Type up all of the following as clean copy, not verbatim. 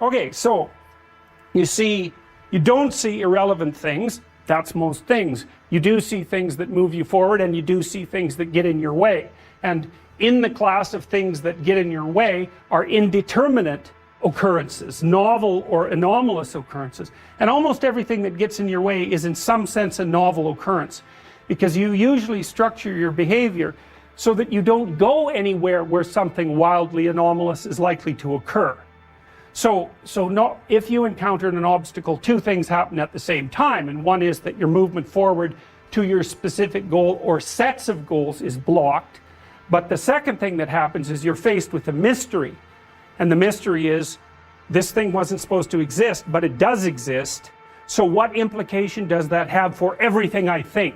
Okay, so you don't see irrelevant things. That's most things. You do see things that move you forward, and you do see things that get in your way. And in the class of things that get in your way are indeterminate occurrences, novel or anomalous occurrences. And almost everything that gets in your way is in some sense a novel occurrence, because you usually structure your behavior so that you don't go anywhere where something wildly anomalous is likely to occur. So if you encounter an obstacle, two things happen at the same time, and one is that your movement forward to your specific goal or sets of goals is blocked. But the second thing that happens is you're faced with a mystery, and the mystery is this thing wasn't supposed to exist, but it does exist. So what implication does that have for everything I think?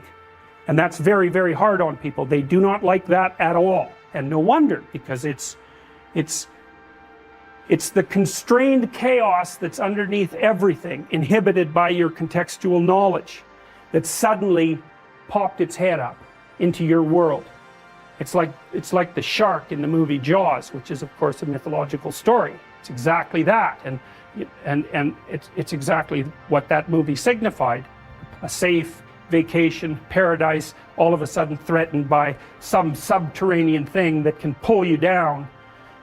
And that's very, very hard on people. They do not like that at all, and no wonder, because it's the constrained chaos that's underneath everything, inhibited by your contextual knowledge, that suddenly popped its head up into your world. It's like the shark in the movie Jaws, which is of course a mythological story. It's exactly that, and it's exactly what that movie signified. A safe vacation paradise, all of a sudden threatened by some subterranean thing that can pull you down,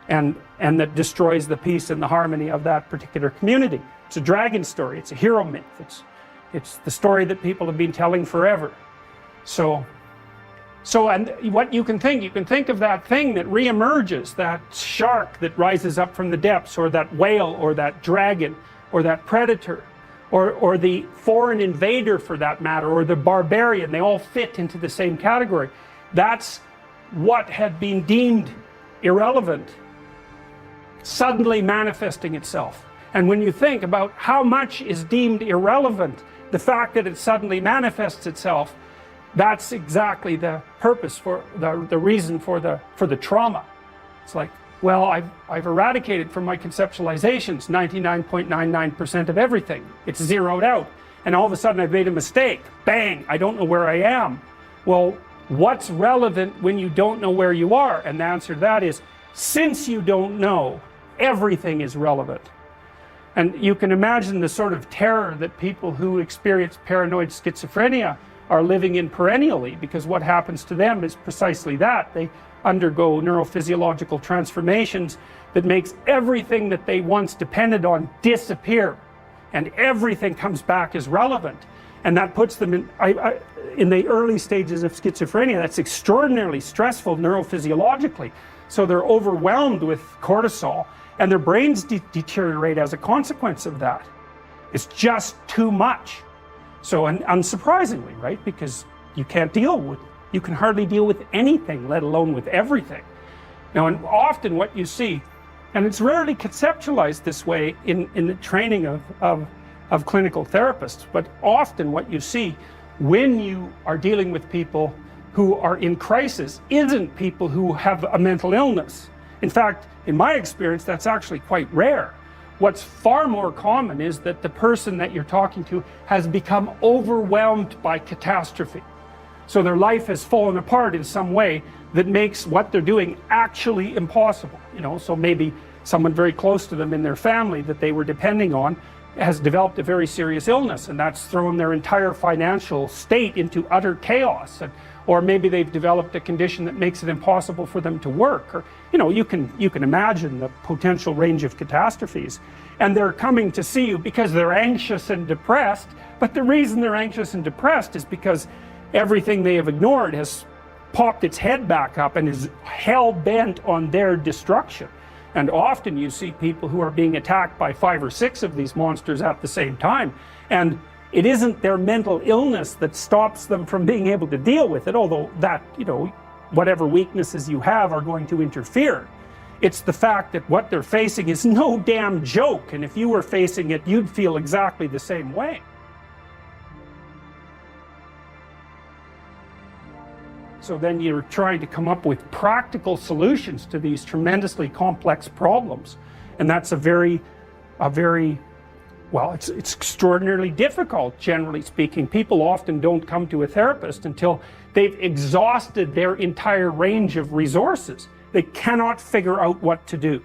and that destroys the peace and the harmony of that particular community. It's a dragon story. It's a hero myth. It's the story that people have been telling forever. So and what you can think of that thing that reemerges, that shark that rises up from the depths, or that whale, or that dragon, or that predator, or the foreign invader for that matter, or the barbarian. They all fit into the same category. That's what had been deemed irrelevant suddenly manifesting itself. And when you think about how much is deemed irrelevant, the fact that it suddenly manifests itself, that's exactly the purpose, for the reason for the trauma. It's like, well, I've eradicated from my conceptualizations 99.99% of everything. It's zeroed out, and all of a sudden I've made a mistake. Bang, I don't know where I am. Well, what's relevant when you don't know where you are? And the answer to that is, since you don't know, everything is relevant. And you can imagine the sort of terror that people who experience paranoid schizophrenia are living in perennially, because what happens to them is precisely that. They undergo neurophysiological transformations that makes everything that they once depended on disappear, and everything comes back as relevant. And that puts them in the early stages of schizophrenia. That's extraordinarily stressful neurophysiologically. So they're overwhelmed with cortisol, and their brains deteriorate as a consequence of that. It's just too much. So, and unsurprisingly, right? Because you can hardly deal with anything, let alone with everything. Now, and often what you see, and it's rarely conceptualized this way in the training of clinical therapists, but often what you see when you are dealing with people who are in crisis isn't people who have a mental illness. In fact, in my experience, that's actually quite rare. What's far more common is that the person that you're talking to has become overwhelmed by catastrophe. So their life has fallen apart in some way that makes what they're doing actually impossible. You know, so maybe someone very close to them in their family that they were depending on has developed a very serious illness, and that's thrown their entire financial state into utter chaos. Or maybe they've developed a condition that makes it impossible for them to work. Or, you know, you can imagine the potential range of catastrophes. And they're coming to see you because they're anxious and depressed. But the reason they're anxious and depressed is because everything they have ignored has popped its head back up and is hell-bent on their destruction. And often you see people who are being attacked by 5 or 6 of these monsters at the same time. And it isn't their mental illness that stops them from being able to deal with it, although that, you know, whatever weaknesses you have are going to interfere. It's the fact that what they're facing is no damn joke, and if you were facing it, you'd feel exactly the same way. So then you're trying to come up with practical solutions to these tremendously complex problems, and that's well, it's extraordinarily difficult, generally speaking. People often don't come to a therapist until they've exhausted their entire range of resources. They cannot figure out what to do.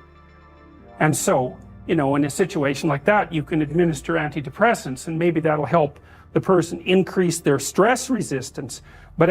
And so you know, in a situation like that, you can administer antidepressants, and maybe that'll help the person increase their stress resistance. But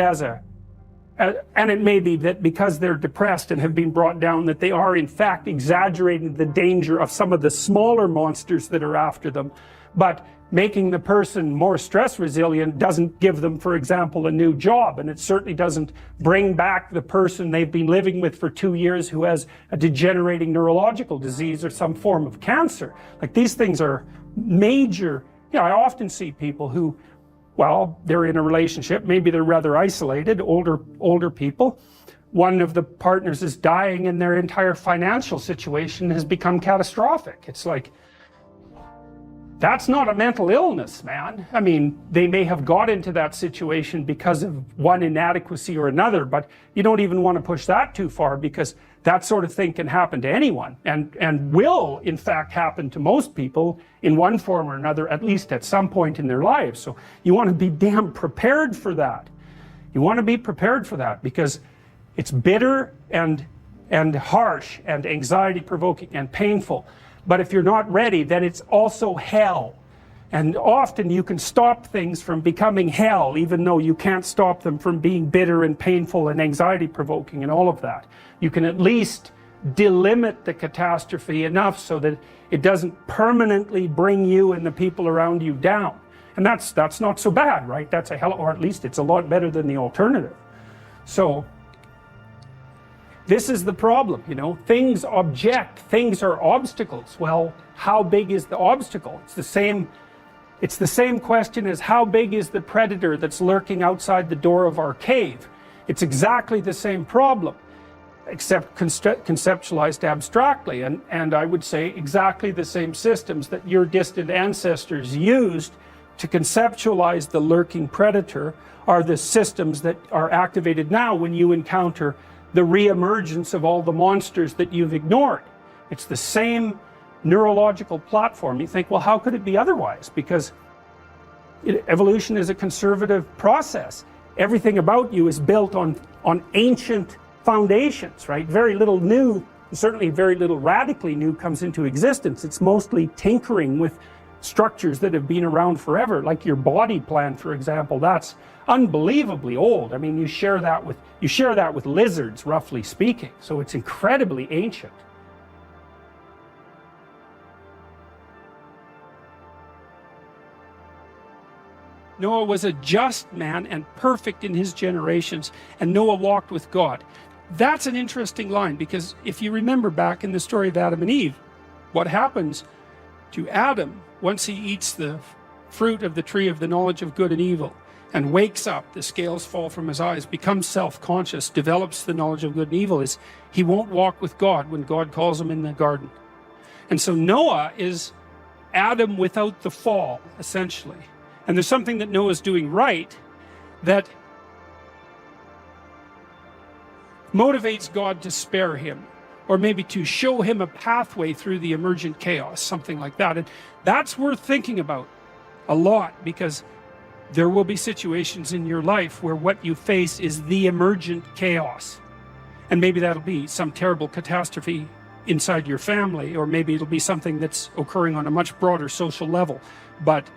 and it may be that because they're depressed and have been brought down, that they are in fact exaggerating the danger of some of the smaller monsters that are after them. But making the person more stress resilient doesn't give them, for example, a new job, and it certainly doesn't bring back the person they've been living with for 2 years who has a degenerating neurological disease or some form of cancer. Like, these things are major. You know, I often see people who, well, they're in a relationship, maybe they're rather isolated, older people. One of the partners is dying and their entire financial situation has become catastrophic. It's like, that's not a mental illness, man. I mean, they may have got into that situation because of one inadequacy or another, but you don't even want to push that too far, because that sort of thing can happen to anyone, and will in fact happen to most people in one form or another, at least at some point in their lives. So you want to be damn prepared for that. You want to be prepared for that, because it's bitter and harsh and anxiety provoking and painful. But if you're not ready, then it's also hell. And often you can stop things from becoming hell, even though you can't stop them from being bitter and painful and anxiety provoking and all of that. You can at least delimit the catastrophe enough so that it doesn't permanently bring you and the people around you down. And that's not so bad, right? That's a hell, or at least it's a lot better than the alternative. So this is the problem, you know, things object, things are obstacles. Well, how big is the obstacle? It's the same question as how big is the predator that's lurking outside the door of our cave? It's exactly the same problem, except conceptualized abstractly, and I would say exactly the same systems that your distant ancestors used to conceptualize the lurking predator are the systems that are activated now when you encounter the re-emergence of all the monsters that you've ignored. It's the same neurological platform. You think, well, how could it be otherwise? Because evolution is a conservative process. Everything about you is built on ancient foundations, right? Very little new, certainly very little radically new comes into existence. It's mostly tinkering with structures that have been around forever, like your body plan, for example. That's unbelievably old. I mean, you share that with lizards, roughly speaking. So it's incredibly ancient. Noah was a just man and perfect in his generations, and Noah walked with God. That's an interesting line, because if you remember back in the story of Adam and Eve, what happens to Adam once he eats the fruit of the tree of the knowledge of good and evil and wakes up, the scales fall from his eyes, becomes self-conscious, develops the knowledge of good and evil, is he won't walk with God when God calls him in the garden. And so Noah is Adam without the fall, essentially. And there's something that Noah's doing right that motivates God to spare him, or maybe to show him a pathway through the emergent chaos, something like that. And that's worth thinking about a lot, because there will be situations in your life where what you face is the emergent chaos. And maybe that'll be some terrible catastrophe inside your family, or maybe it'll be something that's occurring on a much broader social level. But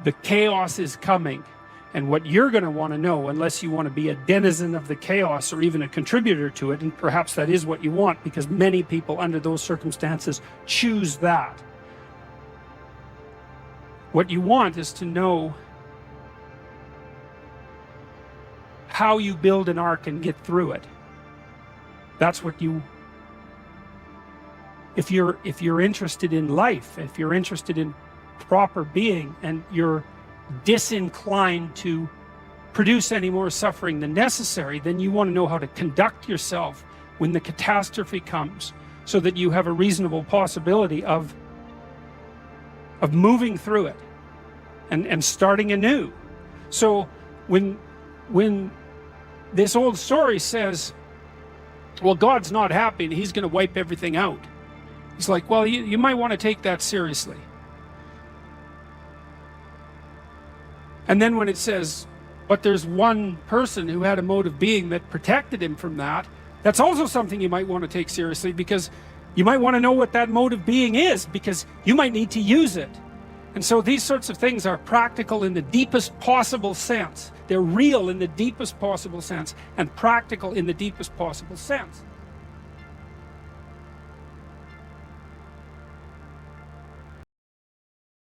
the chaos is coming, and what you're going to want to know, unless you want to be a denizen of the chaos or even a contributor to it, and perhaps that is what you want, because many people under those circumstances choose that. What you want is to know how you build an ark and get through it. That's what you, if you're interested in life, if you're interested in proper being, and you're disinclined to produce any more suffering than necessary, then you want to know how to conduct yourself when the catastrophe comes, so that you have a reasonable possibility of moving through it and starting anew. So when this old story says, well, God's not happy and he's going to wipe everything out, it's like, well, you might want to take that seriously. And then when it says, but there's one person who had a mode of being that protected him from that, that's also something you might want to take seriously, because You might want to know what that mode of being is, because you might need to use it. And so these sorts of things are practical in the deepest possible sense. They're real in the deepest possible sense, and practical in the deepest possible sense.